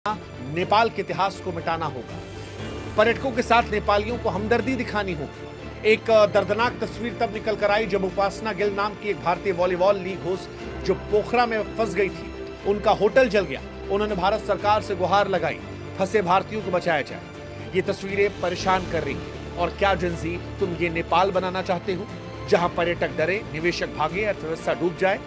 नेपाल के इतिहास को मिटाना होगा। पर्यटकों के साथ नेपालियों को हमदर्दी दिखानी होगी। एक दर्दनाक तस्वीर तब निकल कर आई जब उपासना गिल नाम की एक भारतीय वॉलीबॉल लीग होस्ट जो पोखरा में फंस गई थी, उनका होटल जल गया। उन्होंने भारत सरकार से गुहार लगाई, फंसे भारतीयों को बचाया जाए। ये तस्वीरें परेशान कर रही हैं। और क्या जिंजी तुम ये नेपाल बनाना चाहते हो जहां पर्यटक डरे, निवेशक भागे, अर्थव्यवस्था डूब जाए?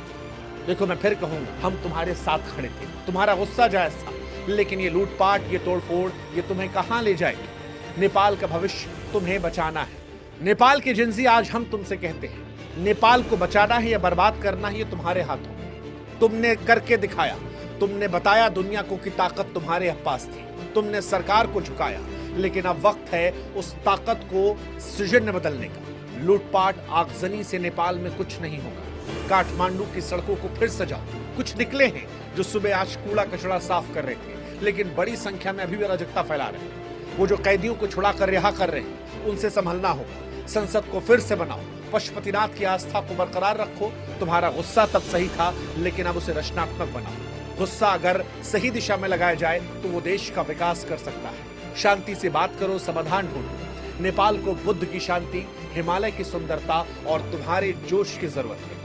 देखो, मैं फिर कहूंगा, हम तुम्हारे साथ खड़े थे। तुम्हारा गुस्सा जायज था, लेकिन ये लूटपाट, ये तोड़फोड़, ये तुम्हें कहां ले जाएगी? नेपाल का भविष्य तुम्हें बचाना है। नेपाल के जिंजी आज हम तुमसे कहते हैं, नेपाल को बचाना है या बर्बाद करना है, ये तुम्हारे हाथों में। तुमने करके दिखाया। तुमने बताया दुनिया को कि ताकत तुम्हारे पास थी। तुमने सरकार को झुकाया, लेकिन अब वक्त है उस ताकत को सृजन में बदलने का। लूटपाट, आगजनी से नेपाल में कुछ नहीं होगा। काठमांडू की सड़कों को फिर सजाओ। कुछ निकले हैं जो सुबह आज कूड़ा कचरा साफ कर रहे थे, लेकिन बड़ी संख्या में अभी भी अराजकता फैला रहे हैं। वो जो कैदियों को छुड़ा कर रिहा कर रहे हैं, उनसे संभलना होगा। संसद को फिर से बनाओ। पशुपतिनाथ की आस्था को बरकरार रखो। तुम्हारा गुस्सा तब सही था, लेकिन अब उसे रचनात्मक बनाओ। गुस्सा अगर सही दिशा में लगाया जाए तो वो देश का विकास कर सकता है। शांति से बात करो, समाधान ढूंढो। नेपाल को बुद्ध की शांति, हिमालय की सुंदरता और तुम्हारे जोश की जरूरत है।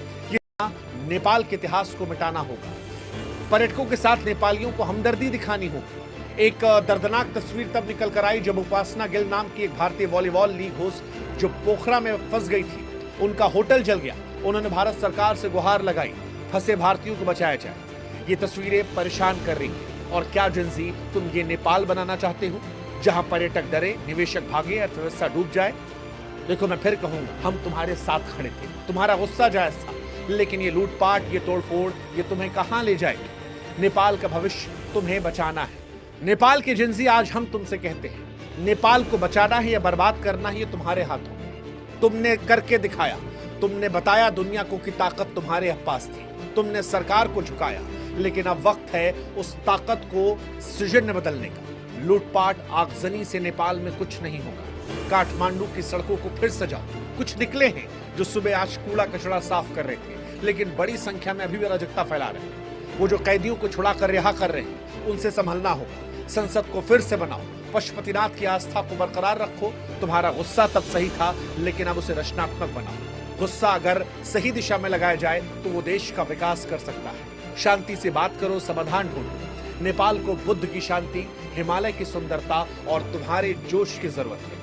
नेपाल के इतिहास को मिटाना होगा। पर्यटकों के साथ नेपालियों को हमदर्दी दिखानी होगी। एक दर्दनाक तस्वीर तब निकल कर आई जब उपासना गिल नाम की एक भारतीय वॉलीबॉल लीग होस्ट जो पोखरा में फंस गई थी, उनका होटल जल गया। उन्होंने भारत सरकार से गुहार लगाई, फंसे भारतीयों को बचाया जाए। ये तस्वीरें परेशान कर रही हैं। और क्या जिंजी तुम ये नेपाल बनाना चाहते हो जहां पर्यटक डरे, निवेशक भागे, अर्थव्यवस्था डूब जाए? देखो, मैं फिर कहूंगा, हम तुम्हारे साथ खड़े थे। तुम्हारा गुस्सा जायज था, लेकिन ये लूटपाट, ये तोड़फोड़, ये तुम्हें कहां ले जाएगी? नेपाल का भविष्य तुम्हें बचाना है। नेपाल के जिंजी आज हम तुमसे कहते हैं, नेपाल को बचाना है या बर्बाद करना है, ये तुम्हारे हाथों में। तुमने करके दिखाया। तुमने बताया दुनिया को कि ताकत तुम्हारे पास थी। तुमने सरकार को झुकाया, लेकिन अब वक्त है उस ताकत को सृजन में बदलने का। लूटपाट, आगजनी से नेपाल में कुछ नहीं होगा। काठमांडू की सड़कों को फिर सजाओ। कुछ निकले हैं जो सुबह आज कूड़ा कचरा साफ कर रहे थे, लेकिन बड़ी संख्या में अभी भी अराजकता फैला रहे हैं। वो जो कैदियों को छुड़ा कर रिहा कर रहे हैं, उनसे संभलना होगा। संसद को फिर से बनाओ। पशुपतिनाथ की आस्था को बरकरार रखो। तुम्हारा गुस्सा तब सही था, लेकिन अब उसे रचनात्मक बनाओ। गुस्सा अगर सही दिशा में लगाया जाए तो वो देश का विकास कर सकता है। शांति से बात करो, समाधान ढूंढो। नेपाल को बुद्ध की शांति, हिमालय की सुंदरता और तुम्हारे जोश की जरूरत है।